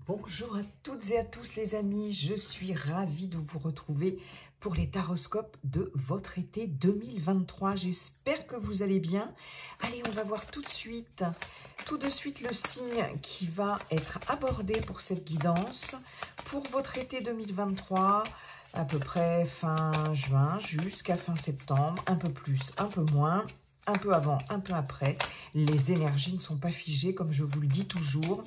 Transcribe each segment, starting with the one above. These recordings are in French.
Bonjour à toutes et à tous les amis, je suis ravie de vous retrouver pour les taroscopes de votre été 2023. J'espère que vous allez bien. Allez, on va voir tout de suite le signe qui va être abordé pour cette guidance pour votre été 2023, à peu près fin juin jusqu'à fin septembre, un peu plus, un peu moins, un peu avant, un peu après. Les énergies ne sont pas figées comme je vous le dis toujours.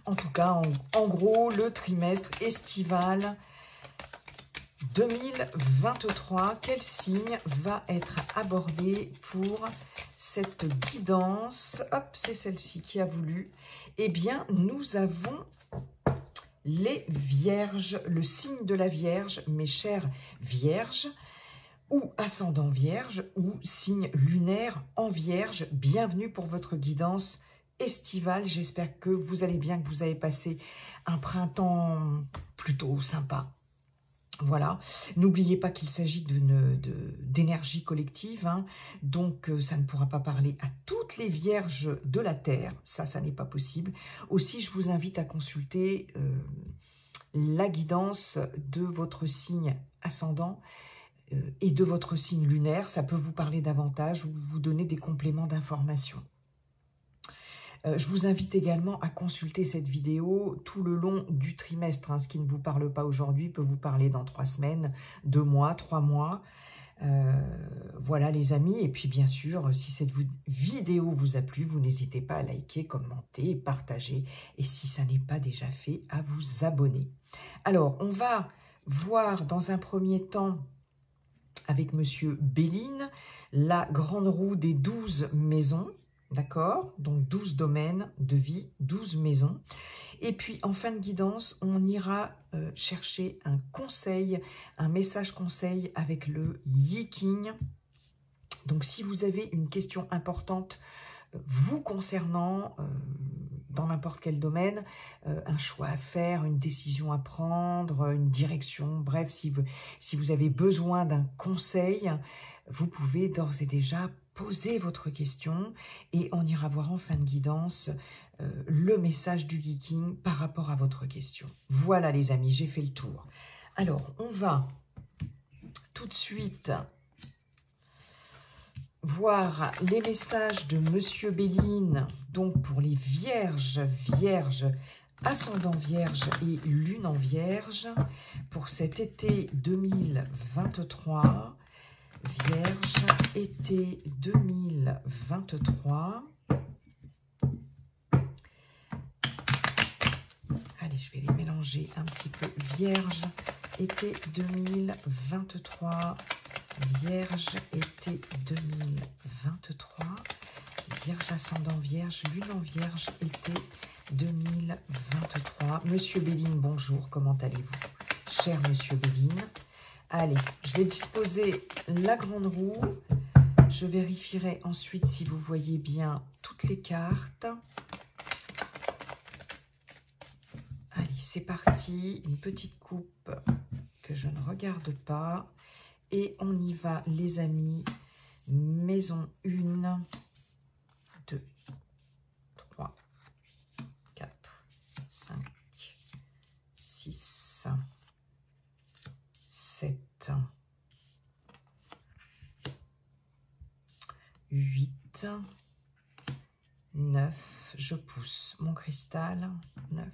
En tout cas, en gros, le trimestre estival 2023, quel signe va être abordé pour cette guidance? Hop, c'est celle-ci qui a voulu. Eh bien, nous avons les Vierges, le signe de la Vierge, mes chères Vierges, ou ascendant Vierge, ou signe lunaire en Vierge. Bienvenue pour votre guidance estivale. J'espère que vous allez bien, que vous avez passé un printemps plutôt sympa. Voilà, n'oubliez pas qu'il s'agit d'énergie collective, hein. Donc ça ne pourra pas parler à toutes les vierges de la Terre, ça n'est pas possible. Aussi, je vous invite à consulter la guidance de votre signe ascendant et de votre signe lunaire, ça peut vous parler davantage ou vous donner des compléments d'information. Je vous invite également à consulter cette vidéo tout le long du trimestre. Hein. Ce qui ne vous parle pas aujourd'hui peut vous parler dans 3 semaines, 2 mois, 3 mois. Voilà les amis. Et puis bien sûr, si cette vidéo vous a plu, vous n'hésitez pas à liker, commenter et partager. Et si ça n'est pas déjà fait, à vous abonner. Alors, on va voir dans un premier temps avec Monsieur Béline la grande roue des 12 maisons. D'accord? Donc 12 domaines de vie, 12 maisons. Et puis en fin de guidance, on ira chercher un conseil, un message conseil avec le Yi King. Donc si vous avez une question importante vous concernant dans n'importe quel domaine, un choix à faire, une décision à prendre, une direction, bref, si vous avez besoin d'un conseil, vous pouvez d'ores et déjà poser votre question et on ira voir en fin de guidance le message du Yi King par rapport à votre question. Voilà les amis, j'ai fait le tour. Alors, on va tout de suite voir les messages de Monsieur Béline, donc pour les vierges, ascendant vierge et lune en vierge, pour cet été 2023. Vierge, été 2023. Allez, je vais les mélanger un petit peu. Vierge, été 2023. Vierge, été 2023. Vierge, ascendant vierge, lune en vierge, été 2023. Monsieur Béline, bonjour, comment allez-vous? Cher Monsieur Béline. Allez, je vais disposer la grande roue. Je vérifierai ensuite si vous voyez bien toutes les cartes. Allez, c'est parti. Une petite coupe que je ne regarde pas. Et on y va, les amis. Maison 1, 2, 3, 4, 5, 6, 7, 8, 9, je pousse mon cristal, 9,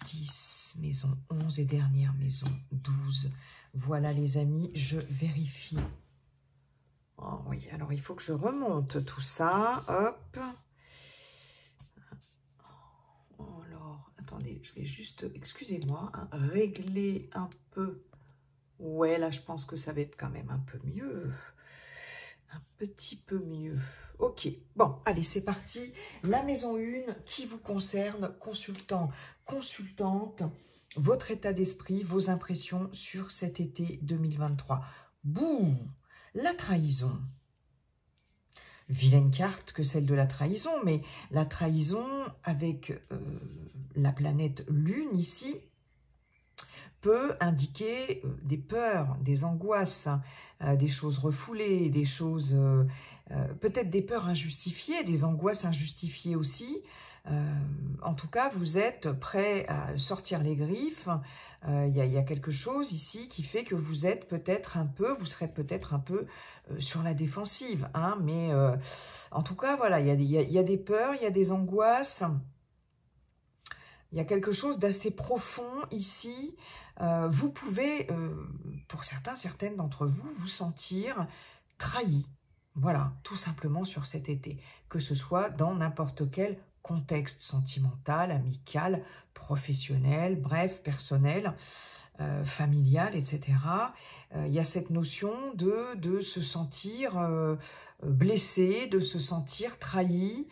10, maison 11 et dernière maison 12. Voilà les amis, je vérifie. Oh oui, alors il faut que je remonte tout ça, hop. Alors, attendez, je vais juste, excusez-moi, hein, régler un peu. Ouais, là, je pense que ça va être quand même un peu mieux. Un petit peu mieux. Ok, bon, allez, c'est parti. La maison 1 qui vous concerne, consultant, consultante, votre état d'esprit, vos impressions sur cet été 2023. Bouh, la trahison. Vilaine carte que celle de la trahison, mais la trahison avec la planète Lune ici peut indiquer des peurs, des angoisses, des choses refoulées, des choses, peut-être des peurs injustifiées, des angoisses injustifiées aussi. en tout cas, vous êtes prêt à sortir les griffes. Il y a quelque chose ici qui fait que vous êtes peut-être un peu, vous serez peut-être un peu sur la défensive. Hein, mais en tout cas, voilà, il y a des peurs, il y a des angoisses. Il y a quelque chose d'assez profond ici. Vous pouvez, pour certains, certaines d'entre vous, vous sentir trahi. Voilà, tout simplement sur cet été. Que ce soit dans n'importe quel contexte sentimental, amical, professionnel, bref, personnel, familial, etc. Il y a cette notion de se sentir blessé, de se sentir trahi,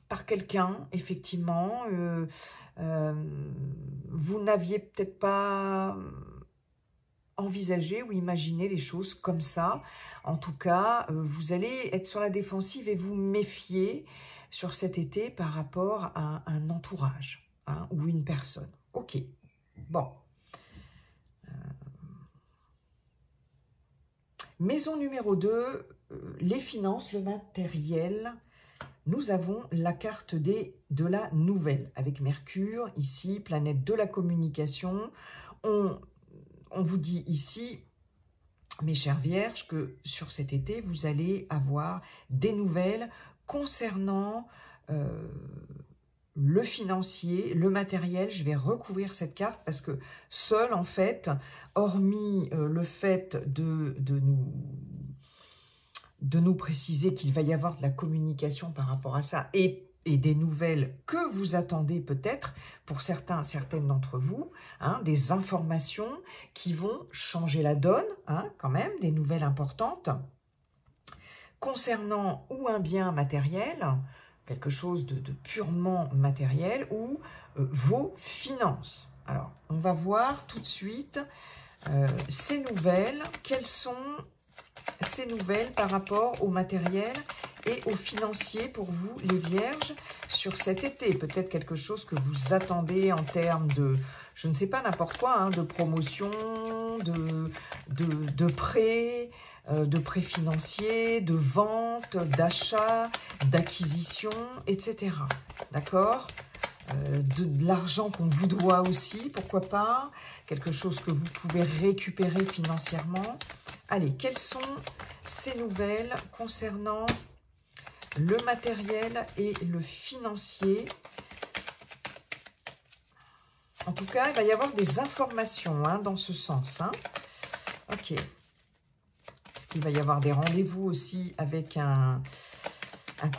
par quelqu'un, effectivement. Vous n'aviez peut-être pas envisagé ou imaginé les choses comme ça. En tout cas, vous allez être sur la défensive et vous méfier sur cet été par rapport à un entourage, hein, ou une personne. Ok, bon. Maison numéro 2, les finances, le matériel. Nous avons la carte de la nouvelle, avec Mercure, ici, planète de la communication. On vous dit ici, mes chères vierges, que sur cet été, vous allez avoir des nouvelles concernant le financier, le matériel. Je vais recouvrir cette carte parce que seul, en fait, hormis le fait de nous préciser qu'il va y avoir de la communication par rapport à ça et des nouvelles que vous attendez peut-être, pour certains, certaines d'entre vous, hein, des informations qui vont changer la donne, hein, quand même, des nouvelles importantes, concernant ou un bien matériel, quelque chose de purement matériel, ou vos finances. Alors, on va voir tout de suite ces nouvelles, quelles sont ces nouvelles par rapport au matériel et au financier pour vous, les vierges, sur cet été. Peut-être quelque chose que vous attendez en termes de, je ne sais pas, n'importe quoi, hein, de promotion, de prêt, de prêt financier, de vente, d'achat, d'acquisition, etc. D'accord ? De l'argent qu'on vous doit aussi, pourquoi pas, quelque chose que vous pouvez récupérer financièrement. Allez, quelles sont ces nouvelles concernant le matériel et le financier? En tout cas, il va y avoir des informations, hein, dans ce sens. Hein. Ok. Est-ce qu'il va y avoir des rendez-vous aussi avec un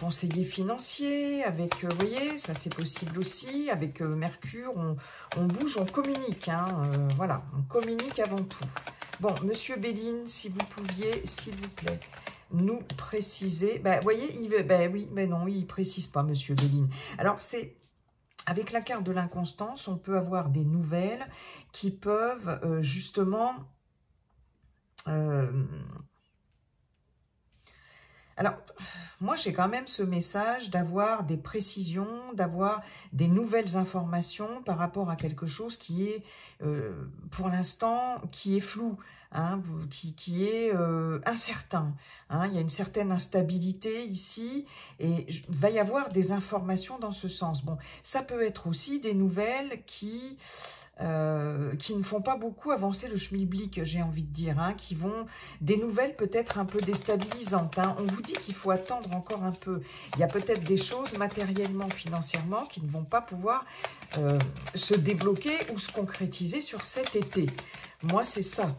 conseiller financier, avec, vous voyez, ça c'est possible aussi, avec Mercure, on bouge, on communique, hein, voilà, on communique avant tout. Bon, Monsieur Béline, si vous pouviez, s'il vous plaît, nous préciser, vous voyez, oui, mais non, il ne précise pas, Monsieur Béline. Alors, c'est, avec la carte de l'inconstance, on peut avoir des nouvelles qui peuvent, justement, alors, moi, j'ai quand même ce message d'avoir des précisions, d'avoir des nouvelles informations par rapport à quelque chose qui est, pour l'instant, qui est flou, hein, qui est incertain. Hein, il y a une certaine instabilité ici et il va y avoir des informations dans ce sens. Bon, ça peut être aussi des nouvelles qui ne font pas beaucoup avancer le schmilblick, j'ai envie de dire, hein, qui vont, des nouvelles peut-être un peu déstabilisantes. Hein. On vous dit qu'il faut attendre encore un peu. Il y a peut-être des choses matériellement, financièrement, qui ne vont pas pouvoir se débloquer ou se concrétiser sur cet été. Moi, c'est ça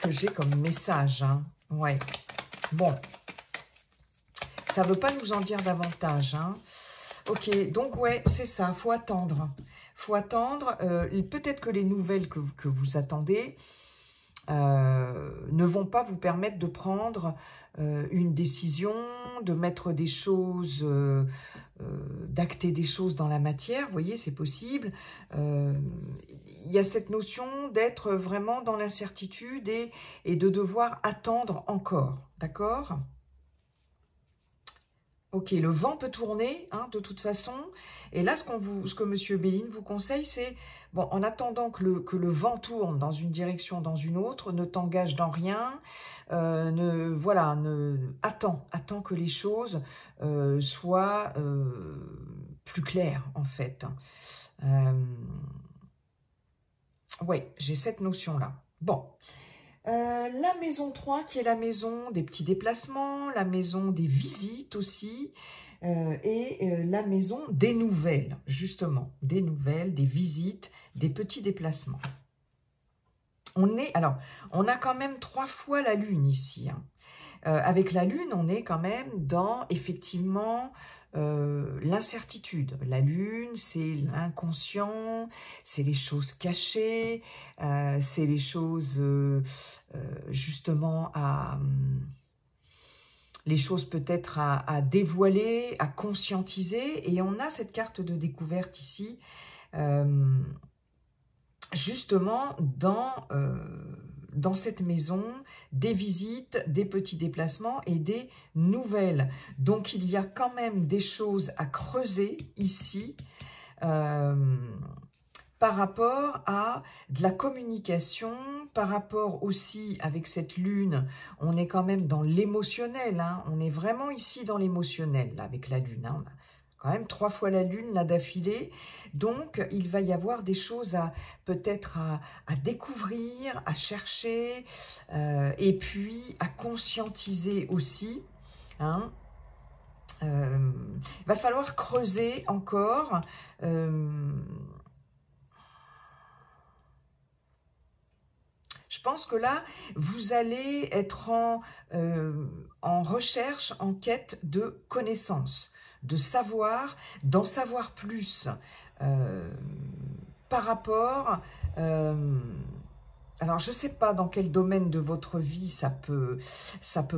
que j'ai comme message. Hein. Ouais. Bon. Ça ne veut pas nous en dire davantage. Hein. Ok, donc ouais, c'est ça, il faut attendre. Faut attendre, peut-être que les nouvelles que vous attendez ne vont pas vous permettre de prendre une décision, de mettre des choses, d'acter des choses dans la matière, vous voyez, c'est possible. Il y a cette notion d'être vraiment dans l'incertitude et de devoir attendre encore, d'accord ? Ok, le vent peut tourner, hein, de toute façon. Et là, ce que Monsieur Béline vous conseille, c'est, bon, en attendant que le vent tourne dans une direction, dans une autre, ne t'engage dans rien. Attends que les choses soient plus claires, en fait. Oui, j'ai cette notion-là. Bon. La maison 3, qui est la maison des petits déplacements, la maison des visites aussi, et la maison des nouvelles, justement. Des nouvelles, des visites, des petits déplacements. On a quand même 3 fois la lune ici. Hein. Avec la lune, on est quand même dans, effectivement, l'incertitude. La lune, c'est l'inconscient, c'est les choses cachées, c'est les choses, justement, les choses peut-être à dévoiler, à conscientiser. Et on a cette carte de découverte ici, justement, dans cette maison, des visites, des petits déplacements et des nouvelles. Donc, il y a quand même des choses à creuser ici par rapport à de la communication, par rapport aussi avec cette lune, on est quand même dans l'émotionnel, hein, on est vraiment ici dans l'émotionnel avec la lune, hein, on a quand même 3 fois la lune là d'affilée, donc il va y avoir des choses peut-être à découvrir, à chercher, et puis à conscientiser aussi, hein. Va falloir creuser encore, je pense que là, vous allez être en recherche, en quête de connaissances, de savoir, d'en savoir plus par rapport... alors, je ne sais pas dans quel domaine de votre vie ça peut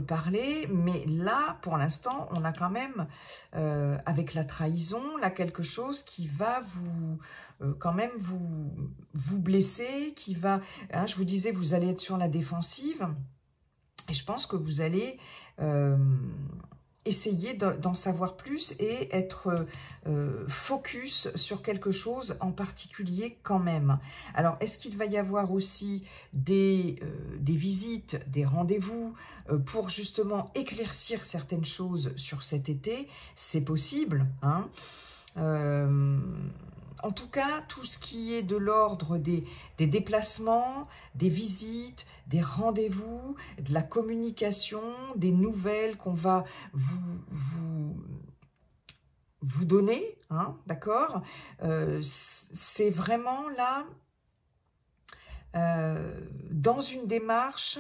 parler, mais là, pour l'instant, on a quand même, avec la trahison, là, quelque chose qui va quand même vous blesser, qui va, hein, je vous disais, vous allez être sur la défensive, et je pense que vous allez essayer d'en savoir plus et être focus sur quelque chose en particulier quand même. Alors, est-ce qu'il va y avoir aussi des visites, des rendez-vous pour justement éclaircir certaines choses sur cet été? C'est possible, hein. En tout cas, tout ce qui est de l'ordre des déplacements, des visites, des rendez-vous, de la communication, des nouvelles qu'on va vous donner, hein, d'accord, c'est vraiment là dans une démarche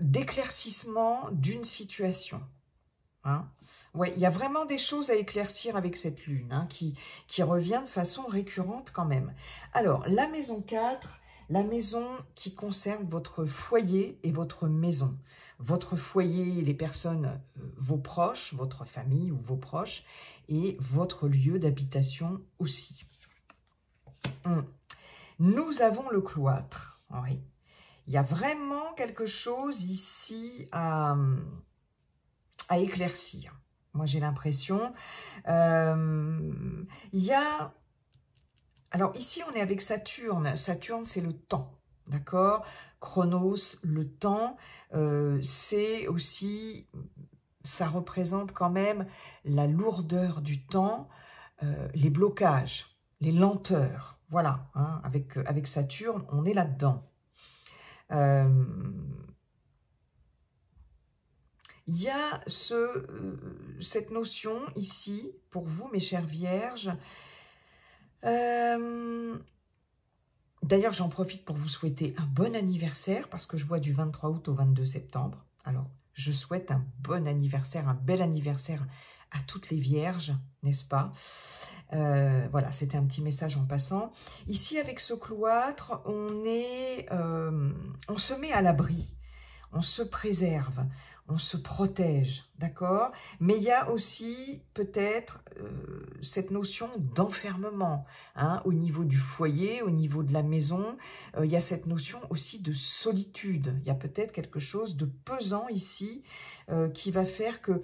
d'éclaircissement d'une situation. Hein. Ouais, il y a vraiment des choses à éclaircir avec cette lune, hein, qui revient de façon récurrente quand même. Alors, la maison 4, la maison qui concerne votre foyer et votre maison. Votre foyer, les personnes, vos proches, votre famille ou vos proches, et votre lieu d'habitation aussi. Nous avons le cloître. Oui. Il y a vraiment quelque chose ici à éclaircir. Moi, j'ai l'impression. Il y a... Alors, ici, on est avec Saturne. Saturne, c'est le temps. D'accord? Chronos, le temps, c'est aussi... Ça représente quand même la lourdeur du temps, les blocages, les lenteurs. Voilà, hein, avec Saturne, on est là-dedans. Il y a cette notion ici, pour vous, mes chères vierges. D'ailleurs, j'en profite pour vous souhaiter un bon anniversaire, parce que je vois du 23 août au 22 septembre. Alors, je souhaite un bon anniversaire, un bel anniversaire à toutes les vierges, n'est-ce pas? Voilà, c'était un petit message en passant. Ici, avec ce cloître, on se met à l'abri, on se préserve, on se protège, d'accord? Mais il y a aussi peut-être cette notion d'enfermement, hein, au niveau du foyer, au niveau de la maison. Il y a cette notion aussi de solitude. Il y a peut-être quelque chose de pesant ici qui va faire que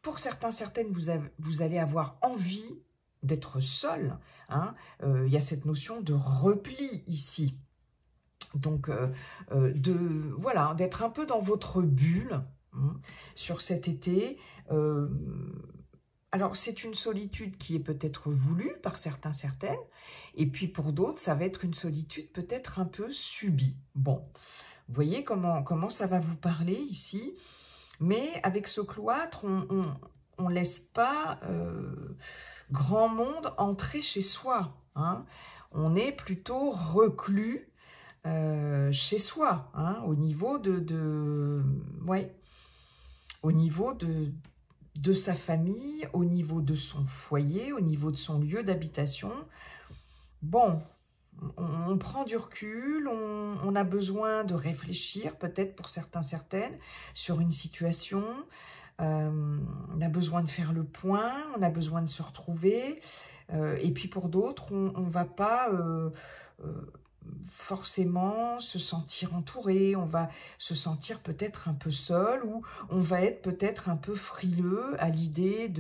Pour certains, certaines, vous allez avoir envie d'être seul. Hein. Il y a cette notion de repli ici. Donc, voilà, d'être un peu dans votre bulle hein, sur cet été. Alors, c'est une solitude qui est peut-être voulue par certains, certaines. Et puis, pour d'autres, ça va être une solitude peut-être un peu subie. Bon, vous voyez comment ça va vous parler ici. Mais avec ce cloître, on ne laisse pas grand monde entrer chez soi. Hein. On est plutôt reclus chez soi, hein, au niveau au niveau de sa famille, au niveau de son foyer, au niveau de son lieu d'habitation. Bon, on prend du recul, on a besoin de réfléchir, peut-être pour certains, certaines, sur une situation. On a besoin de faire le point, on a besoin de se retrouver. Et puis pour d'autres, on ne va pas forcément se sentir entouré, on va se sentir peut-être un peu seul ou on va être peut-être un peu frileux à l'idée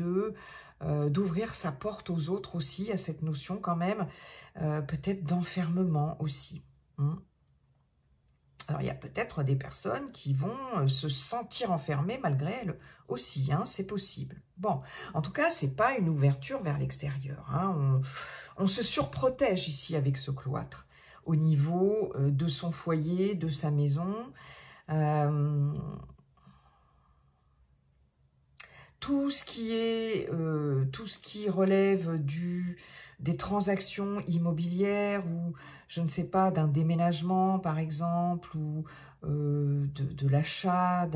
d'ouvrir sa porte aux autres aussi, à cette notion quand même, peut-être d'enfermement aussi. Hein. Alors, il y a peut-être des personnes qui vont se sentir enfermées malgré elles aussi, hein, c'est possible. Bon, en tout cas, ce n'est pas une ouverture vers l'extérieur. Hein, on se surprotège ici avec ce cloître au niveau de son foyer, de sa maison. Tout ce qui relève des transactions immobilières ou, je ne sais pas, d'un déménagement par exemple, ou de l'achat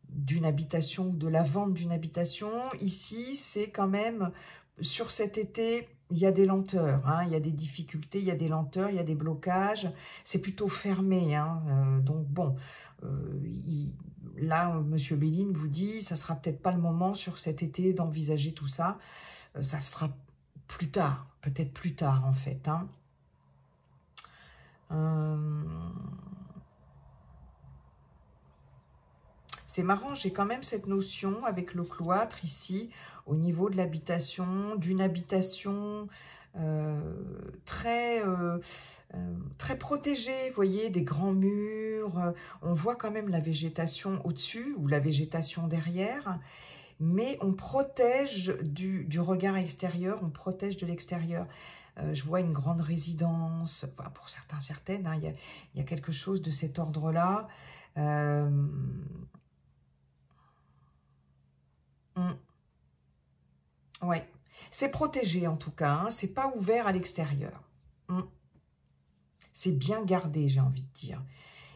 d'une habitation ou de la vente d'une habitation, ici c'est quand même, sur cet été, il y a des lenteurs, hein, il y a des difficultés, il y a des lenteurs, il y a des blocages, c'est plutôt fermé, hein, donc bon, là, Monsieur Béline vous dit, ça sera peut-être pas le moment sur cet été d'envisager tout ça, ça se fera plus tard, peut-être plus tard en fait. Hein. C'est marrant, j'ai quand même cette notion avec le cloître ici, au niveau de l'habitation, d'une habitation très protégée, vous voyez, des grands murs, on voit quand même la végétation au-dessus ou la végétation derrière, mais on protège du regard extérieur, on protège de l'extérieur. Je vois une grande résidence, enfin, pour certains, certaines, hein, il y a quelque chose de cet ordre-là. Ouais, c'est protégé en tout cas, hein, c'est pas ouvert à l'extérieur. C'est bien gardé, j'ai envie de dire.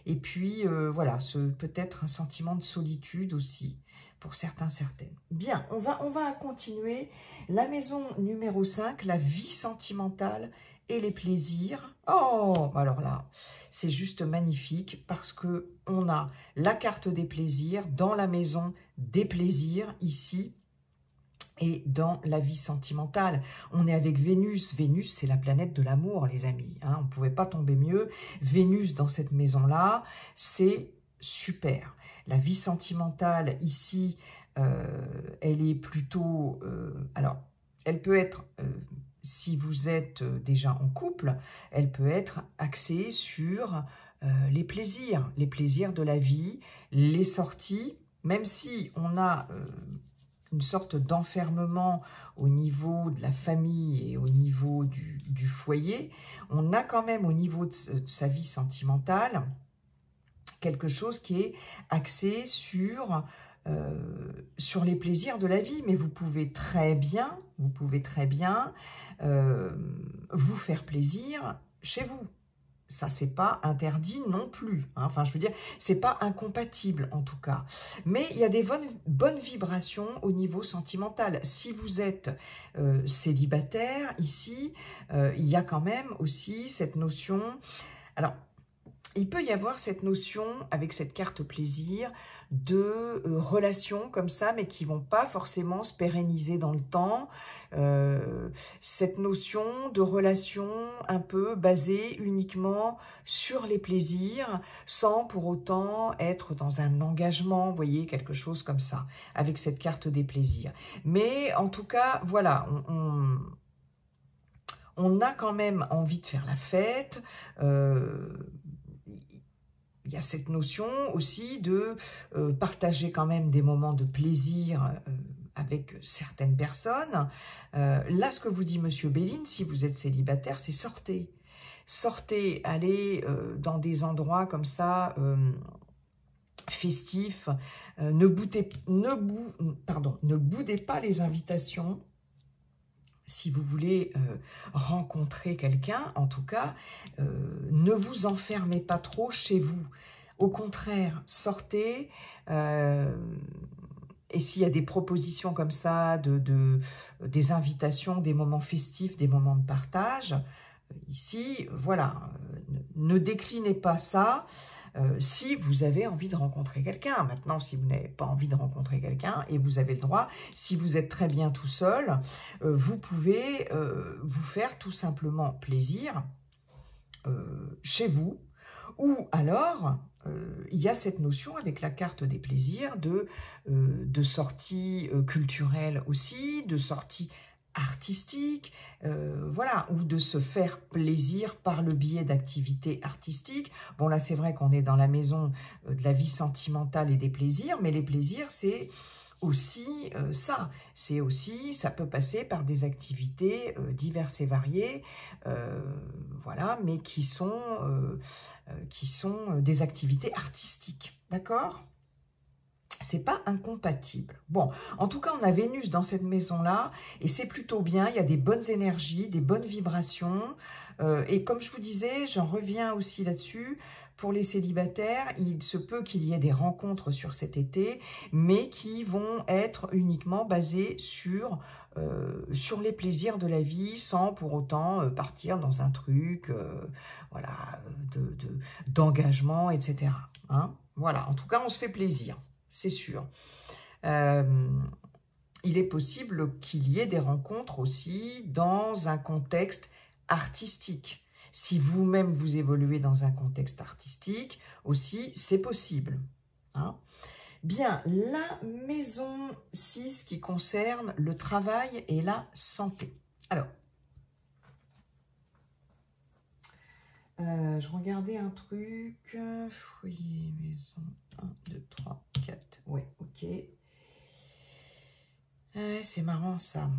Et puis, voilà, peut-être un sentiment de solitude aussi, pour certains, certaines. Bien, on va continuer. La maison numéro 5, la vie sentimentale et les plaisirs. Oh, alors là, c'est juste magnifique parce que on a la carte des plaisirs dans la maison des plaisirs, ici, et dans la vie sentimentale. On est avec Vénus. Vénus, c'est la planète de l'amour, les amis. Hein, on ne pouvait pas tomber mieux. Vénus, dans cette maison-là, c'est super. La vie sentimentale, ici, elle est plutôt... alors, elle peut être, si vous êtes déjà en couple, elle peut être axée sur les plaisirs de la vie, les sorties, même si on a... une sorte d'enfermement au niveau de la famille et au niveau du foyer, on a quand même au niveau de sa vie sentimentale quelque chose qui est axé sur les plaisirs de la vie. Mais vous pouvez très bien vous faire plaisir chez vous. Ça, c'est pas interdit non plus. Hein. Enfin, je veux dire, c'est pas incompatible en tout cas. Mais il y a des bonnes vibrations au niveau sentimental. Si vous êtes célibataire, ici, il y a quand même aussi cette notion... Alors, il peut y avoir cette notion, avec cette carte plaisir, de relations comme ça, mais qui vont pas forcément se pérenniser dans le temps. Cette notion de relation un peu basée uniquement sur les plaisirs, sans pour autant être dans un engagement, vous voyez, quelque chose comme ça, avec cette carte des plaisirs. Mais en tout cas, voilà, on a quand même envie de faire la fête. Il y a cette notion aussi de partager quand même des moments de plaisir avec certaines personnes. Là, ce que vous dit Monsieur Béline, si vous êtes célibataire, c'est sortez. Sortez, allez dans des endroits comme ça, festifs. Ne boudez pas les invitations. Si vous voulez rencontrer quelqu'un, en tout cas, ne vous enfermez pas trop chez vous. Au contraire, sortez. Et s'il y a des propositions comme ça, des invitations, des moments festifs, des moments de partage, ici, voilà, ne déclinez pas ça. Si vous avez envie de rencontrer quelqu'un. Maintenant, si vous n'avez pas envie de rencontrer quelqu'un, et vous avez le droit, si vous êtes très bien tout seul, vous pouvez vous faire tout simplement plaisir chez vous. Ou alors, il y a cette notion avec la carte des plaisirs de sortie culturelle aussi, de sortie artistique, voilà, ou de se faire plaisir par le biais d'activités artistiques. Bon, là, c'est vrai qu'on est dans la maison de la vie sentimentale et des plaisirs, mais les plaisirs, c'est aussi ça. C'est aussi, ça peut passer par des activités diverses et variées, voilà, mais qui sont des activités artistiques, d'accord ? C'est pas incompatible. Bon, en tout cas, on a Vénus dans cette maison-là, et c'est plutôt bien. Il y a des bonnes énergies, des bonnes vibrations. Et comme je vous disais, j'en reviens aussi là-dessus, pour les célibataires, il se peut qu'il y ait des rencontres sur cet été, mais qui vont être uniquement basées sur les plaisirs de la vie, sans pour autant partir dans un truc voilà, d'engagement, etc. Hein, voilà, en tout cas, on se fait plaisir. C'est sûr. Il est possible qu'il y ait des rencontres aussi dans un contexte artistique. Si vous-même vous évoluez dans un contexte artistique, aussi, c'est possible. Hein? Bien, la maison 6 qui concerne le travail et la santé. Alors, je regardais un truc. Foyer, maison, 1, 2, 3, 4. Ouais, ok. C'est marrant, ça.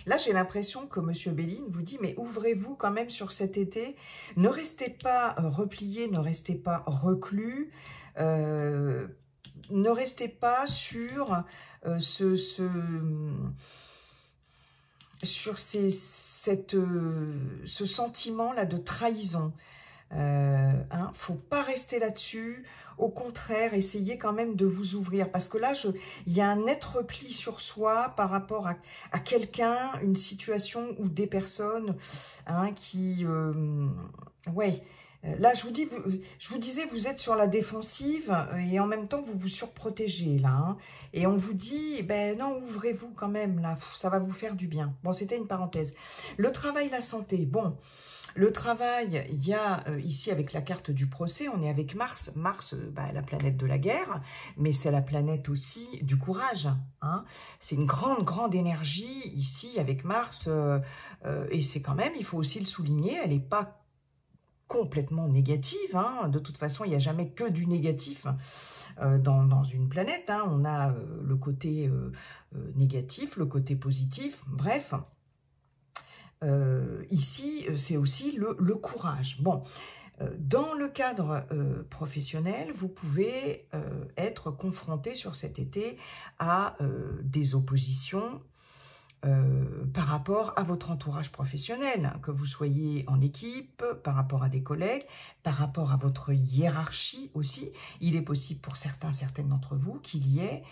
Là, j'ai l'impression que M. Béline vous dit, mais ouvrez-vous quand même sur cet été. Ne restez pas repliés, ne restez pas reclus. Ne restez pas sur ce sentiment-là de trahison. Faut pas rester là-dessus. Au contraire, essayez quand même de vous ouvrir. Parce que là, il y a un net repli sur soi par rapport à quelqu'un, une situation ou des personnes qui... ouais. Là, je vous disais, vous êtes sur la défensive et en même temps, vous vous surprotégez, là. Hein, et on vous dit, ben non, ouvrez-vous quand même, là, ça va vous faire du bien. Bon, c'était une parenthèse. Le travail, la santé, bon, le travail, il y a ici, avec la carte du procès, on est avec Mars. Mars, la planète de la guerre, mais c'est la planète aussi du courage. Hein. C'est une grande, grande énergie ici, avec Mars, et c'est quand même, il faut aussi le souligner, elle n'est pas complètement négative, hein. De toute façon, il n'y a jamais que du négatif dans une planète, hein. On a le côté négatif, le côté positif, bref. Ici, c'est aussi le courage. Bon, dans le cadre professionnel, vous pouvez être confronté sur cet été à des oppositions, par rapport à votre entourage professionnel, que vous soyez en équipe, par rapport à des collègues, par rapport à votre hiérarchie aussi. Il est possible pour certaines d'entre vous qu'il y ait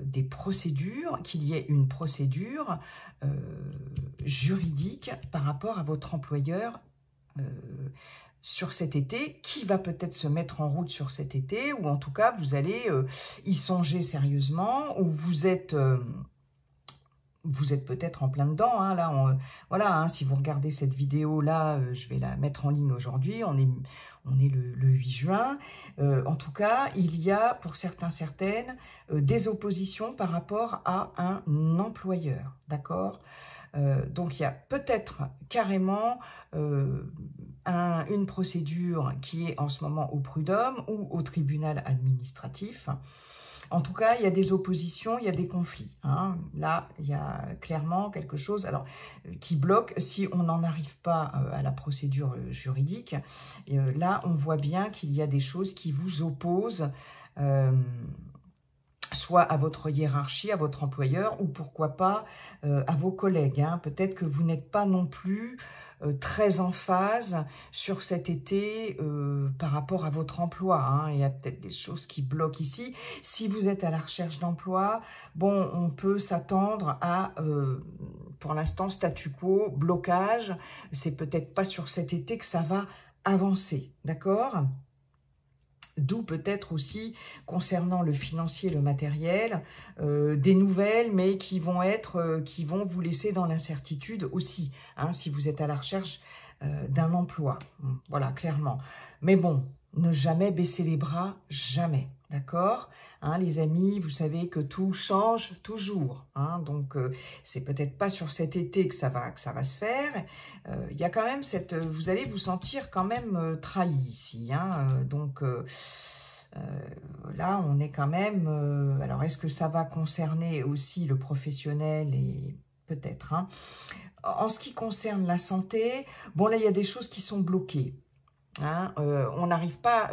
des procédures, qu'il y ait une procédure juridique par rapport à votre employeur sur cet été, qui va peut-être se mettre en route sur cet été, ou en tout cas vous allez y songer sérieusement, ou vous êtes peut-être en plein dedans, hein, là, voilà, hein, si vous regardez cette vidéo-là, je vais la mettre en ligne aujourd'hui, on est le 8 juin. En tout cas, il y a pour certaines des oppositions par rapport à un employeur, d'accord ? Donc, il y a peut-être carrément une procédure qui est en ce moment au prud'homme ou au tribunal administratif. En tout cas, il y a des oppositions, il y a des conflits. Hein. Là, il y a clairement quelque chose qui bloque si on n'en arrive pas à la procédure juridique. Là, on voit bien qu'il y a des choses qui vous opposent, soit à votre hiérarchie, à votre employeur, ou pourquoi pas à vos collègues. Hein. Peut-être que vous n'êtes pas non plus très en phase sur cet été par rapport à votre emploi. Hein. Il y a peut-être des choses qui bloquent ici. Si vous êtes à la recherche d'emploi, bon, on peut s'attendre à, pour l'instant, statu quo, blocage. C'est peut-être pas sur cet été que ça va avancer, d'accord ? D'où peut-être aussi, concernant le financier, le matériel, des nouvelles, mais qui vont vous laisser dans l'incertitude aussi, hein, si vous êtes à la recherche d'un emploi. Voilà, clairement. Mais bon, ne jamais baisser les bras, jamais, d'accord, hein, les amis, vous savez que tout change toujours, hein, donc c'est peut-être pas sur cet été que ça va se faire. Il y a quand même vous allez vous sentir quand même trahi ici, hein, donc là on est quand même, alors est-ce que ça va concerner aussi le professionnel et peut-être, hein. En ce qui concerne la santé, bon là il y a des choses qui sont bloquées. Hein, on n'arrive pas,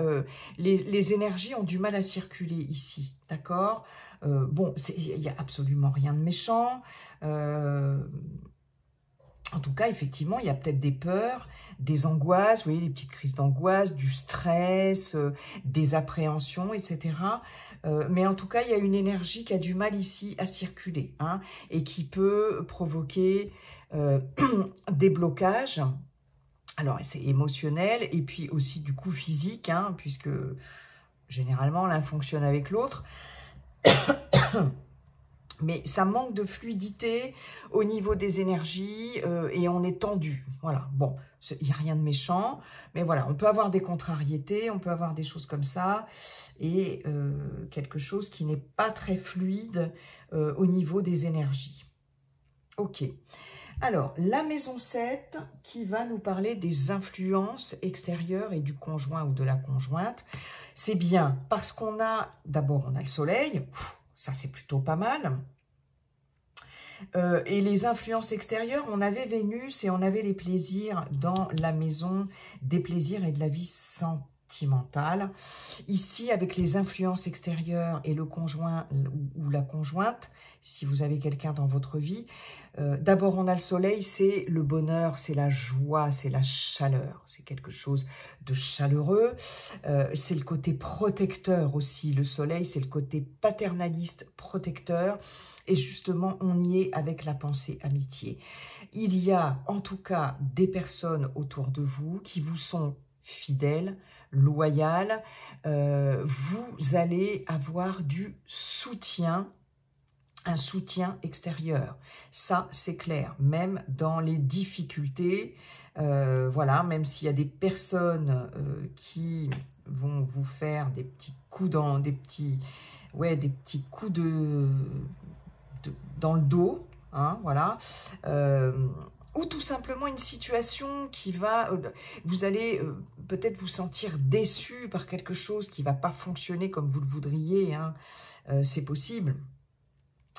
les énergies ont du mal à circuler ici, d'accord, bon, il n'y a absolument rien de méchant, en tout cas, effectivement, il y a peut-être des peurs, des angoisses, vous voyez, les petites crises d'angoisse, du stress, des appréhensions, etc. Mais en tout cas, il y a une énergie qui a du mal ici à circuler, hein, et qui peut provoquer des blocages. Alors, c'est émotionnel et puis aussi du coup physique, hein, puisque généralement l'un fonctionne avec l'autre. Mais ça manque de fluidité au niveau des énergies et on est tendu. Voilà, bon, il n'y a rien de méchant, mais voilà, on peut avoir des contrariétés, on peut avoir des choses comme ça et quelque chose qui n'est pas très fluide au niveau des énergies. Ok. Alors, la maison 7 qui va nous parler des influences extérieures et du conjoint ou de la conjointe. C'est bien parce qu'on a, d'abord on a le soleil, ça c'est plutôt pas mal. Et les influences extérieures, on avait Vénus et on avait les plaisirs dans la maison des plaisirs et de la vie sentimentale. Ici, avec les influences extérieures et le conjoint ou la conjointe, si vous avez quelqu'un dans votre vie, d'abord on a le soleil, c'est le bonheur, c'est la joie, c'est la chaleur, c'est quelque chose de chaleureux, c'est le côté protecteur aussi, le soleil c'est le côté paternaliste protecteur, et justement on y est avec la pensée amitié. Il y a en tout cas des personnes autour de vous qui vous sont fidèles, loyales, vous allez avoir du soutien, un soutien extérieur, ça c'est clair, même dans les difficultés, voilà, même s'il y a des personnes qui vont vous faire des petits coups des petits coups dans le dos, hein, voilà, ou tout simplement une situation qui va, vous allez peut-être vous sentir déçu par quelque chose qui ne va pas fonctionner comme vous le voudriez, hein, c'est possible.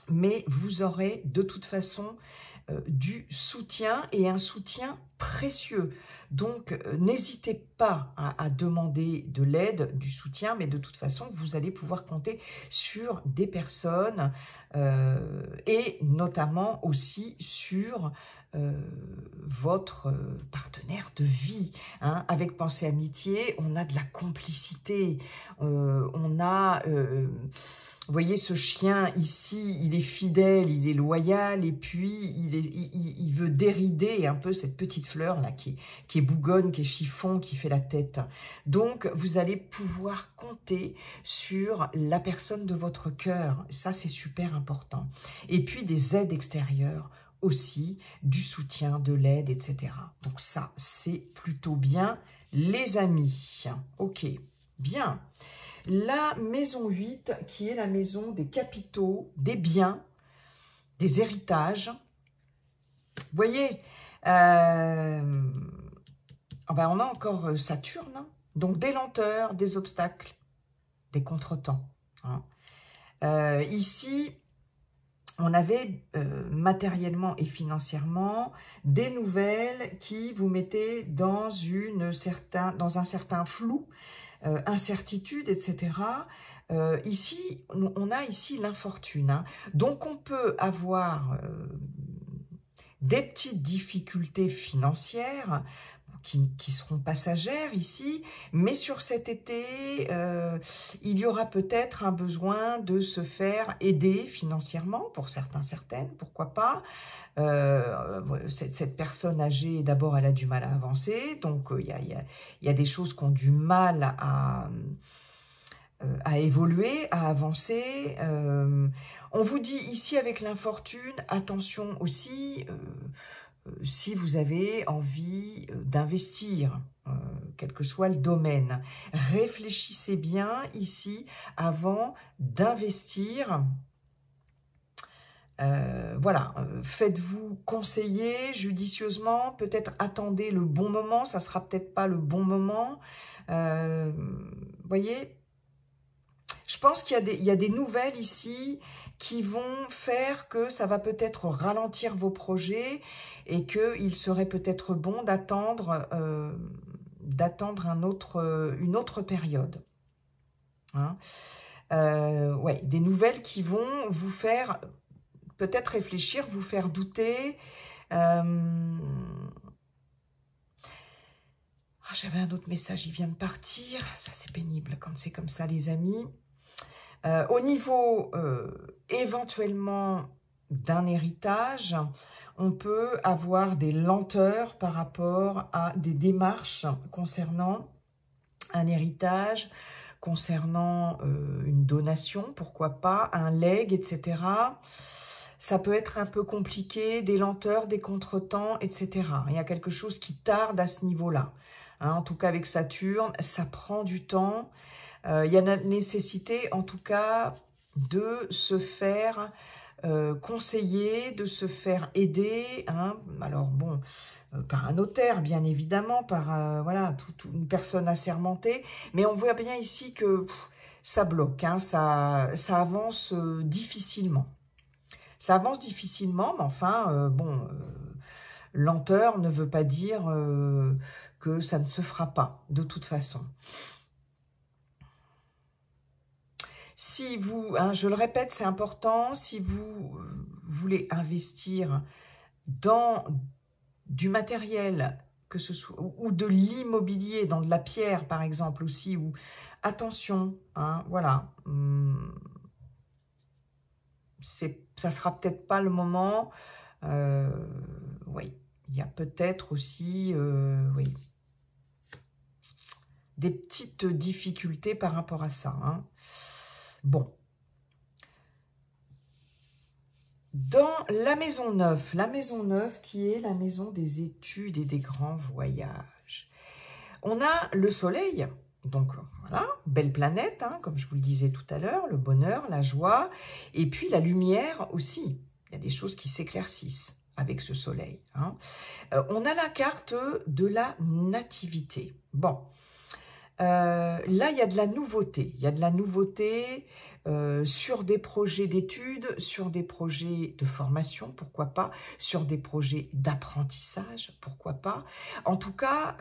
Mais vous aurez de toute façon du soutien et un soutien précieux. Donc, n'hésitez pas à demander de l'aide, du soutien, mais de toute façon, vous allez pouvoir compter sur des personnes et notamment aussi sur votre partenaire de vie. Hein. Avec Pensée Amitié, on a de la complicité, on a... vous voyez, ce chien ici, il est fidèle, il est loyal, et puis il veut dérider un peu cette petite fleur là qui est bougonne, qui est chiffon, qui fait la tête. Donc, vous allez pouvoir compter sur la personne de votre cœur. Ça, c'est super important. Et puis, des aides extérieures aussi, du soutien, de l'aide, etc. Donc ça, c'est plutôt bien, les amis. Ok, bien. La maison 8, qui est la maison des capitaux, des biens, des héritages. Vous voyez, on a encore Saturne, hein, donc des lenteurs, des obstacles, des contretemps. Hein. Ici, on avait matériellement et financièrement des nouvelles qui vous mettaient dans un certain flou, incertitude, etc. Ici, on a ici l'infortune. Hein. Donc, on peut avoir des petites difficultés financières qui seront passagères ici, mais sur cet été, il y aura peut-être un besoin de se faire aider financièrement, pour certains, certaines, pourquoi pas. Cette personne âgée, d'abord, elle a du mal à avancer, donc il y a des choses qui ont du mal à évoluer, à avancer. On vous dit ici avec l'infortune, attention aussi, si vous avez envie d'investir, quel que soit le domaine, réfléchissez bien ici avant d'investir. Voilà, faites-vous conseiller judicieusement, peut-être attendez le bon moment, ça sera peut-être pas le bon moment. Voyez, je pense qu'il y a des nouvelles ici qui vont faire que ça va peut-être ralentir vos projets et qu'il serait peut-être bon d'attendre une autre période. Hein. Ouais, des nouvelles qui vont vous faire peut-être réfléchir, vous faire douter. J'avais un autre message, il vient de partir. Ça, c'est pénible quand c'est comme ça, les amis. Au niveau éventuellement d'un héritage, on peut avoir des lenteurs par rapport à des démarches concernant un héritage, concernant une donation, pourquoi pas, un legs, etc. Ça peut être un peu compliqué, des lenteurs, des contretemps, etc. Il y a quelque chose qui tarde à ce niveau-là. Hein, en tout cas, avec Saturne, ça prend du temps. Il y a la nécessité, en tout cas, de se faire conseiller, de se faire aider. Hein. Alors, bon, par un notaire, bien évidemment, par voilà, une personne assermentée. Mais on voit bien ici que ça bloque, hein, ça avance difficilement. Ça avance difficilement, mais enfin, bon, lenteur ne veut pas dire que ça ne se fera pas, de toute façon. Si vous, hein, je le répète, c'est important, si vous voulez investir dans du matériel, que ce soit, ou de l'immobilier, dans de la pierre, par exemple, aussi, ou attention, hein, voilà, ça sera peut-être pas le moment. Oui, il y a peut-être aussi oui, des petites difficultés par rapport à ça. Hein. Bon. Dans la maison 9 qui est la maison des études et des grands voyages, on a le soleil. Donc voilà, belle planète, hein, comme je vous le disais tout à l'heure, le bonheur, la joie, et puis la lumière aussi. Il y a des choses qui s'éclaircissent avec ce soleil. Hein. On a la carte de la nativité. Bon, là, il y a de la nouveauté. Il y a de la nouveauté sur des projets d'études, sur des projets de formation, pourquoi pas, sur des projets d'apprentissage, pourquoi pas. En tout cas,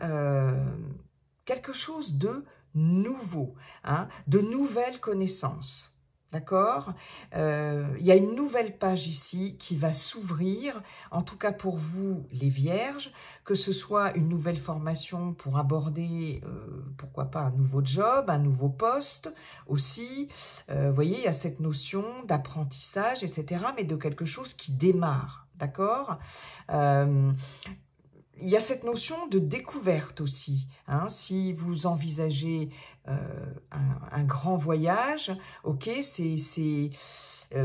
quelque chose de nouveau, hein, de nouvelles connaissances. D'accord? Il y a une nouvelle page ici qui va s'ouvrir, en tout cas pour vous les vierges, que ce soit une nouvelle formation pour aborder, pourquoi pas, un nouveau job, un nouveau poste aussi. Vous voyez, il y a cette notion d'apprentissage, etc., mais de quelque chose qui démarre, d'accord? Il y a cette notion de découverte aussi, hein, si vous envisagez un grand voyage, ok, c'est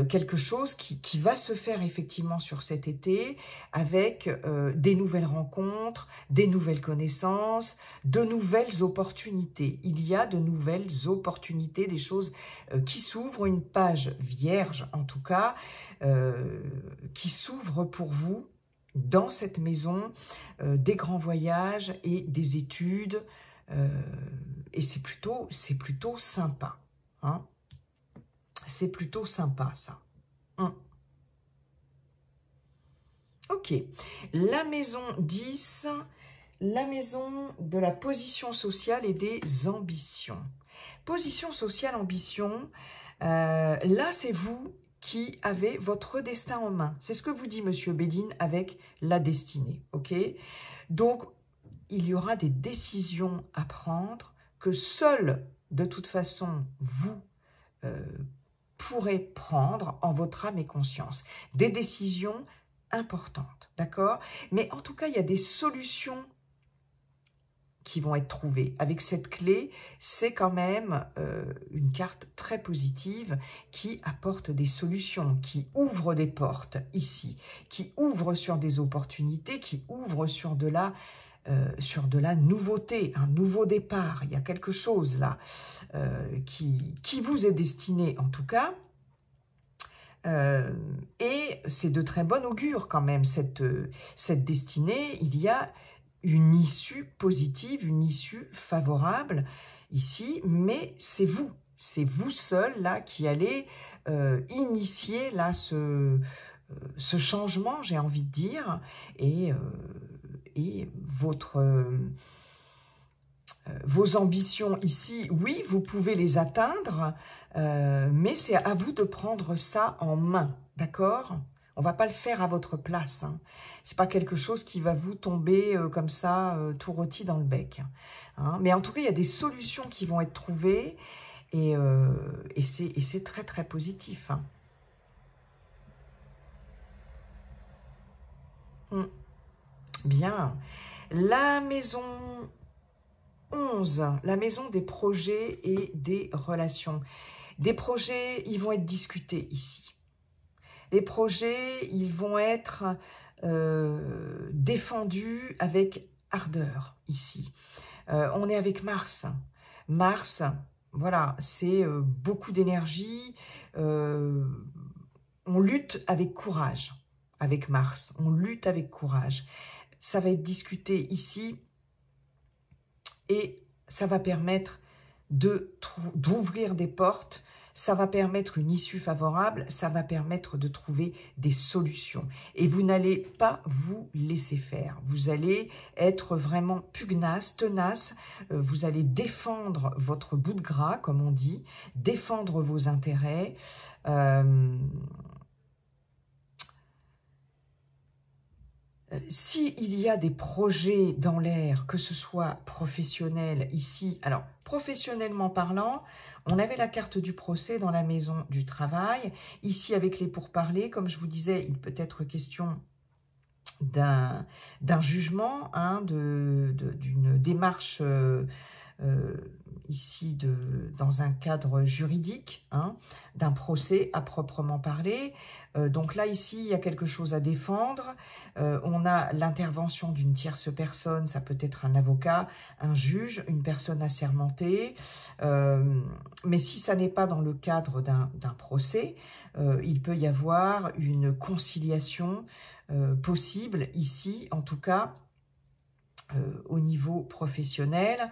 quelque chose qui va se faire effectivement sur cet été avec des nouvelles rencontres, des nouvelles connaissances, de nouvelles opportunités. Il y a de nouvelles opportunités, des choses qui s'ouvrent, une page vierge en tout cas, qui s'ouvre pour vous dans cette maison, des grands voyages et des études, et c'est plutôt sympa, hein. C'est plutôt sympa, ça. Ok. La maison 10, la maison de la position sociale et des ambitions. Position sociale, ambition, là, c'est vous qui avez votre destin en main. C'est ce que vous dit Monsieur Béline avec la destinée, ok? Donc, il y aura des décisions à prendre que seul, de toute façon, vous pourrez prendre en votre âme et conscience. Des décisions importantes, d'accord? Mais en tout cas, il y a des solutions qui vont être trouvées. Avec cette clé, c'est quand même une carte très positive qui apporte des solutions, qui ouvre des portes ici, qui ouvre sur des opportunités, qui ouvre sur de la nouveauté, un nouveau départ. Il y a quelque chose là qui vous est destiné en tout cas. Et c'est de très bon augure quand même, cette destinée. Il y a une issue positive, une issue favorable ici, mais c'est vous seul là qui allez initier là ce changement, j'ai envie de dire, et vos ambitions ici, oui, vous pouvez les atteindre, mais c'est à vous de prendre ça en main, d'accord ? On ne va pas le faire à votre place, hein. Ce n'est pas quelque chose qui va vous tomber comme ça, tout rôti dans le bec, hein. Mais en tout cas, il y a des solutions qui vont être trouvées, et c'est très très positif, hein. Bien. La maison 11, la maison des projets et des relations. Des projets, ils vont être discutés ici. Les projets, ils vont être défendus avec ardeur ici. On est avec Mars. Mars, voilà, c'est beaucoup d'énergie. On lutte avec courage avec Mars. On lutte avec courage. Ça va être discuté ici et ça va permettre d'ouvrir des portes. Ça va permettre une issue favorable, ça va permettre de trouver des solutions. Et vous n'allez pas vous laisser faire. Vous allez être vraiment pugnace, tenace. Vous allez défendre votre bout de gras, comme on dit, défendre vos intérêts. S'il y a des projets dans l'air, que ce soit professionnel ici, alors professionnellement parlant, on avait la carte du procès dans la maison du travail. Ici, avec les pourparlers, comme je vous disais, il peut être question d'un jugement, hein, d'une démarche ici dans un cadre juridique, hein, d'un procès à proprement parler. Donc là, ici, il y a quelque chose à défendre. On a l'intervention d'une tierce personne, ça peut être un avocat, un juge, une personne assermentée. Mais si ça n'est pas dans le cadre d'un procès, il peut y avoir une conciliation possible ici, en tout cas, au niveau professionnel,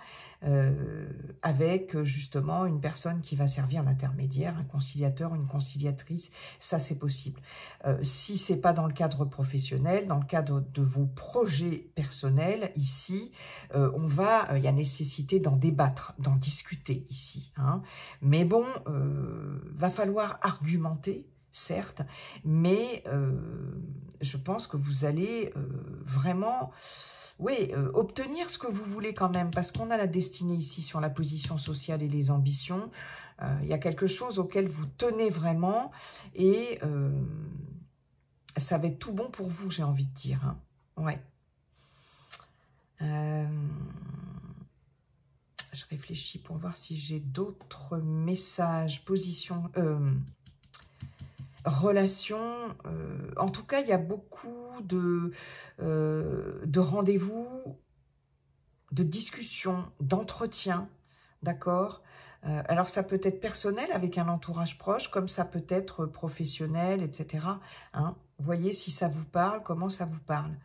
avec justement une personne qui va servir d'intermédiaire, un conciliateur, une conciliatrice, ça c'est possible. Si c'est pas dans le cadre professionnel, dans le cadre de vos projets personnels, ici, il y a nécessité d'en débattre, d'en discuter ici, hein. Mais bon, va falloir argumenter, certes, mais je pense que vous allez vraiment... Oui, obtenir ce que vous voulez quand même, parce qu'on a la destinée ici sur la position sociale et les ambitions. Il y a quelque chose auquel vous tenez vraiment et ça va être tout bon pour vous, j'ai envie de dire, hein. Ouais. Je réfléchis pour voir si j'ai d'autres messages, positions... relations, en tout cas, il y a beaucoup de rendez-vous, de discussions, d'entretiens, d'accord? Alors, ça peut être personnel avec un entourage proche, comme ça peut être professionnel, etc. Hein? Voyez si ça vous parle, comment ça vous parle.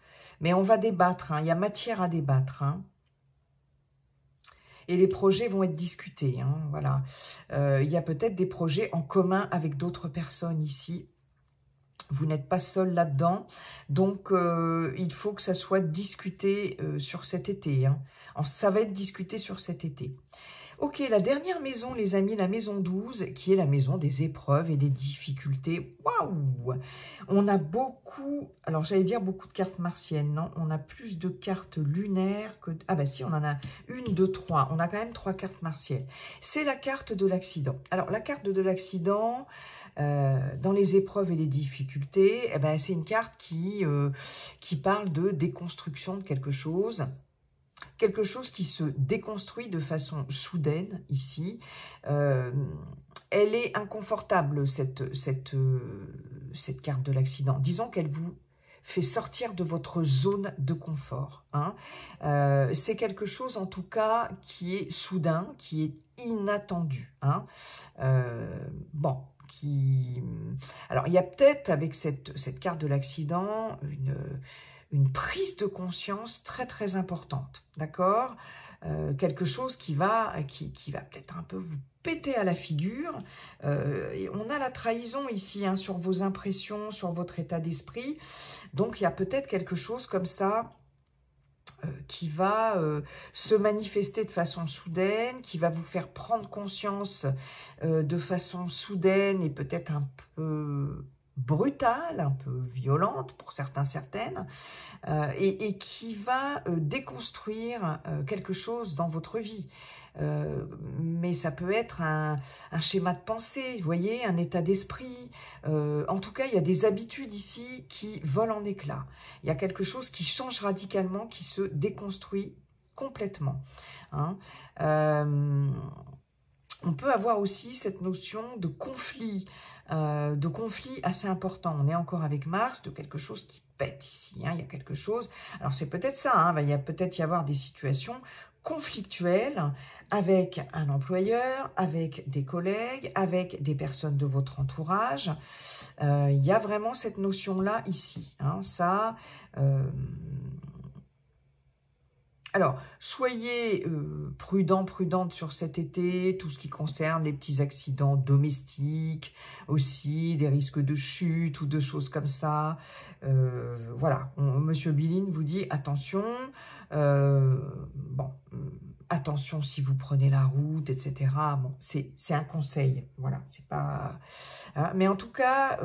Mais on va débattre, hein, il y a matière à débattre, hein. Et les projets vont être discutés, hein, voilà. Il y a peut-être des projets en commun avec d'autres personnes ici. Vous n'êtes pas seul là-dedans. Donc, il faut que ça soit discuté sur cet été, hein. Ça va être discuté sur cet été. Ok, la dernière maison, les amis, la maison 12, qui est la maison des épreuves et des difficultés. Waouh! On a beaucoup, alors j'allais dire beaucoup de cartes martiennes, non? On a plus de cartes lunaires que... Ah bah si, on en a 1, 2, 3. On a quand même 3 cartes martiennes. C'est la carte de l'accident. Alors, la carte de l'accident... dans les épreuves et les difficultés, eh ben, c'est une carte qui parle de déconstruction de quelque chose qui se déconstruit de façon soudaine ici. Elle est inconfortable, cette carte de l'accident. Disons qu'elle vous fait sortir de votre zone de confort, hein. C'est quelque chose, en tout cas, qui est soudain, qui est inattendu, hein. Bon, alors, il y a peut-être, avec cette carte de l'accident, une prise de conscience très, très importante, d'accord? Quelque chose qui va peut-être un peu vous péter à la figure. Et on a la trahison ici, hein, sur vos impressions, sur votre état d'esprit. Donc, il y a peut-être quelque chose comme ça qui va se manifester de façon soudaine, qui va vous faire prendre conscience de façon soudaine et peut-être un peu brutale, un peu violente pour certaines, et qui va déconstruire quelque chose dans votre vie. Mais ça peut être un schéma de pensée, vous voyez, un état d'esprit. En tout cas, il y a des habitudes ici qui volent en éclats. Il y a quelque chose qui change radicalement, qui se déconstruit complètement, hein. On peut avoir aussi cette notion de conflit assez important. On est encore avec Mars, de quelque chose qui pète ici, hein. Il y a quelque chose, alors c'est peut-être ça, hein, il y a peut-être y avoir des situations conflictuelles avec un employeur, avec des collègues, avec des personnes de votre entourage. Il y a vraiment cette notion-là ici, hein, ça... Alors, soyez prudents, prudentes sur cet été, tout ce qui concerne les petits accidents domestiques, aussi des risques de chute ou de choses comme ça. Voilà, Monsieur Billine vous dit attention, bon, attention si vous prenez la route, etc. Bon, c'est un conseil, voilà, c'est pas... Hein, mais en tout cas,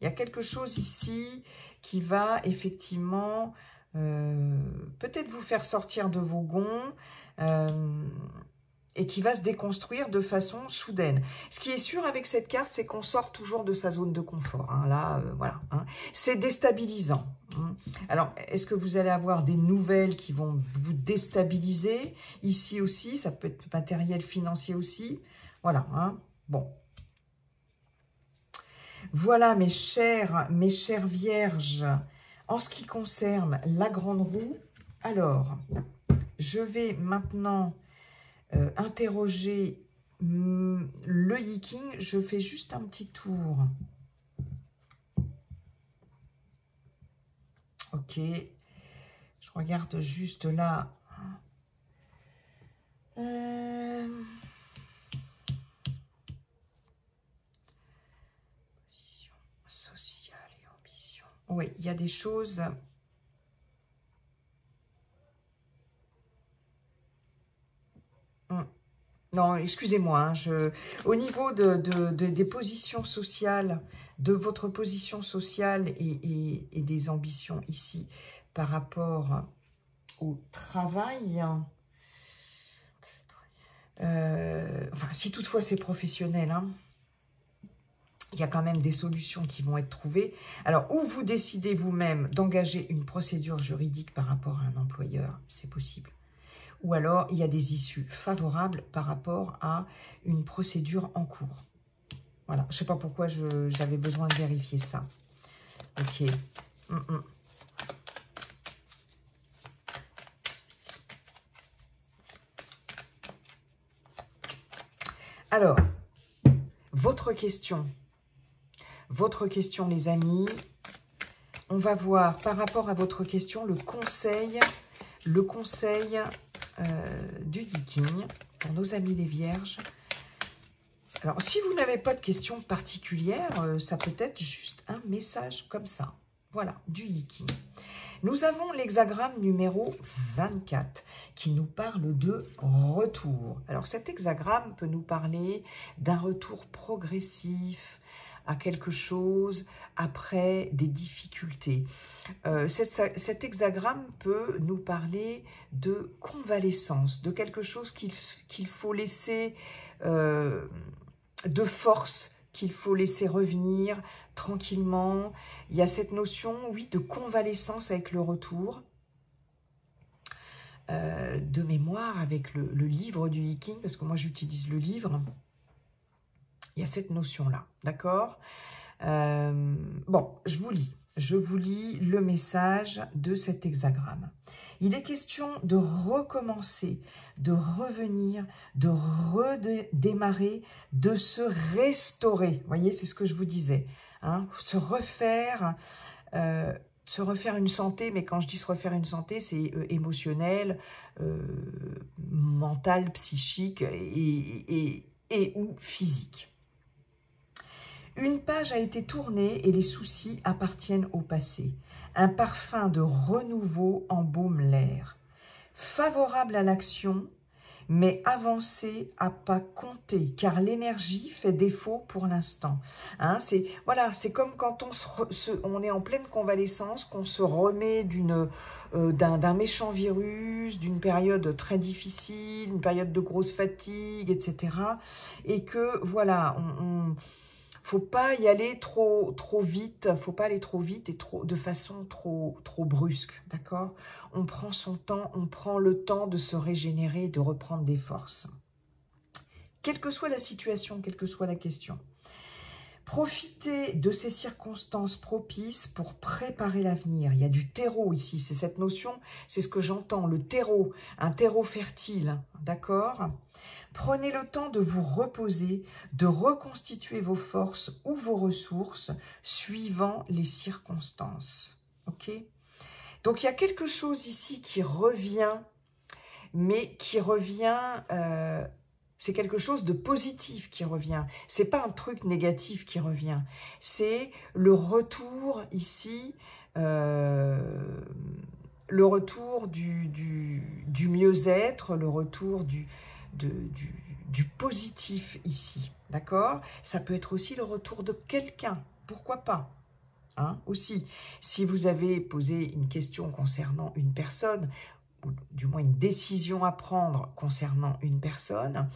il y a quelque chose ici qui va effectivement... peut-être vous faire sortir de vos gonds et qui va se déconstruire de façon soudaine. Ce qui est sûr avec cette carte, c'est qu'on sort toujours de sa zone de confort, hein. Là, voilà, hein. C'est déstabilisant, hein. Alors, est-ce que vous allez avoir des nouvelles qui vont vous déstabiliser? Ici aussi, ça peut être matériel, financier aussi. Voilà, hein. Bon. Voilà, mes chères vierges. En ce qui concerne la grande roue, alors, je vais maintenant interroger le Yiking. Je fais juste un petit tour. Ok. regarde juste là. Position sociale et ambition. Oui, il y a des choses... Non, excusez-moi, hein, au niveau des positions sociales, de votre position sociale et des ambitions ici par rapport au travail, enfin, si toutefois c'est professionnel, hein, il y a quand même des solutions qui vont être trouvées. Alors, ou vous décidez vous-même d'engager une procédure juridique par rapport à un employeur, c'est possible. Ou alors, il y a des issues favorables par rapport à une procédure en cours. Voilà, je ne sais pas pourquoi j'avais besoin de vérifier ça. Ok. Alors, votre question, les amis, on va voir par rapport à votre question le conseil du Yiking pour nos amis les Vierges. Alors, si vous n'avez pas de questions particulières, ça peut être juste un message comme ça. Voilà, du Yiking. Nous avons l'hexagramme numéro 24 qui nous parle de retour. Alors, cet hexagramme peut nous parler d'un retour progressif à quelque chose après des difficultés. Cet hexagramme peut nous parler de convalescence, de quelque chose qu'il faut laisser de force, qu'il faut laisser revenir tranquillement. Il y a cette notion, oui, de convalescence avec le retour. De mémoire avec le livre du Yiking, parce que moi j'utilise le livre, il y a cette notion-là, d'accord? Bon, je vous lis le message de cet hexagramme. Il est question de recommencer, de revenir, de redémarrer, de se restaurer. Vous voyez, c'est ce que je vous disais. Hein, se refaire une santé, mais quand je dis se refaire une santé, c'est émotionnel, mental, psychique et ou physique. Une page a été tournée et les soucis appartiennent au passé. Un parfum de renouveau embaume l'air. Favorable à l'action, mais avancer à pas compter, car l'énergie fait défaut pour l'instant. Hein, c'est comme quand on est en pleine convalescence, qu'on se remet d'un méchant virus, d'une période très difficile, une période de grosse fatigue, etc. Et que, voilà, faut pas y aller trop vite, faut pas aller trop vite et de façon trop brusque, d'accord? On prend son temps, on prend le temps de se régénérer, de reprendre des forces. Quelle que soit la situation, quelle que soit la question. Profitez de ces circonstances propices pour préparer l'avenir. Il y a du terreau ici, c'est cette notion, c'est ce que j'entends, le terreau, un terreau fertile, d'accord? Prenez le temps de vous reposer, de reconstituer vos forces ou vos ressources suivant les circonstances. Ok? Donc, il y a quelque chose ici qui revient, mais qui revient, c'est quelque chose de positif qui revient. C'est pas un truc négatif qui revient. C'est le retour ici, le retour du mieux-être, le retour du positif ici, d'accord? Ça peut être aussi le retour de quelqu'un, pourquoi pas, hein? Aussi, si vous avez posé une question concernant une personne, ou du moins une décision à prendre concernant une personne,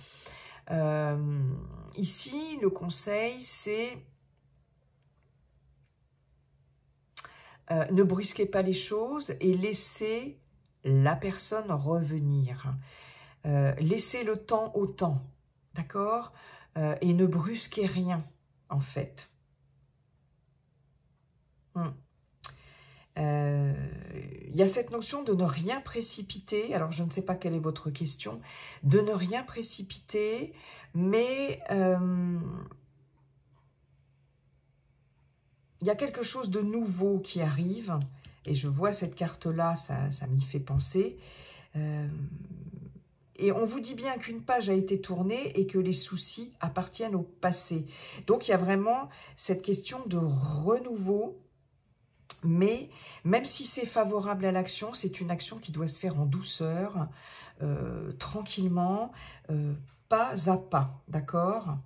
ici, le conseil, c'est ne brusquez pas les choses et laissez la personne revenir. Laissez le temps au temps, d'accord? Et ne brusquez rien, en fait. Il y a cette notion de ne rien précipiter. Alors, je ne sais pas quelle est votre question. De ne rien précipiter, mais il y a quelque chose de nouveau qui arrive Et je vois cette carte-là, ça m'y fait penser. Et on vous dit bien qu'une page a été tournée et que les soucis appartiennent au passé. Donc, il y a vraiment cette question de renouveau. Mais même si c'est favorable à l'action, c'est une action qui doit se faire en douceur, tranquillement, pas à pas, d'accord?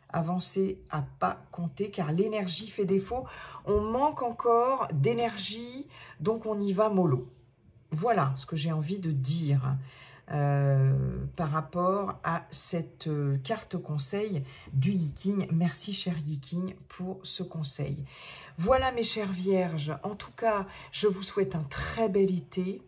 Avancer à pas compter, car l'énergie fait défaut. On manque encore d'énergie, donc on y va mollo. Voilà ce que j'ai envie de dire par rapport à cette carte conseil du Yiking. Merci cher Yiking pour ce conseil. Voilà mes chères vierges, en tout cas je vous souhaite un très bel été.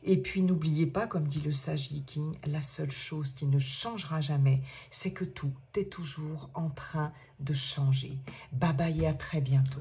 Et puis n'oubliez pas, comme dit le sage Yiking, la seule chose qui ne changera jamais, c'est que tout est toujours en train de changer. Bye bye et à très bientôt.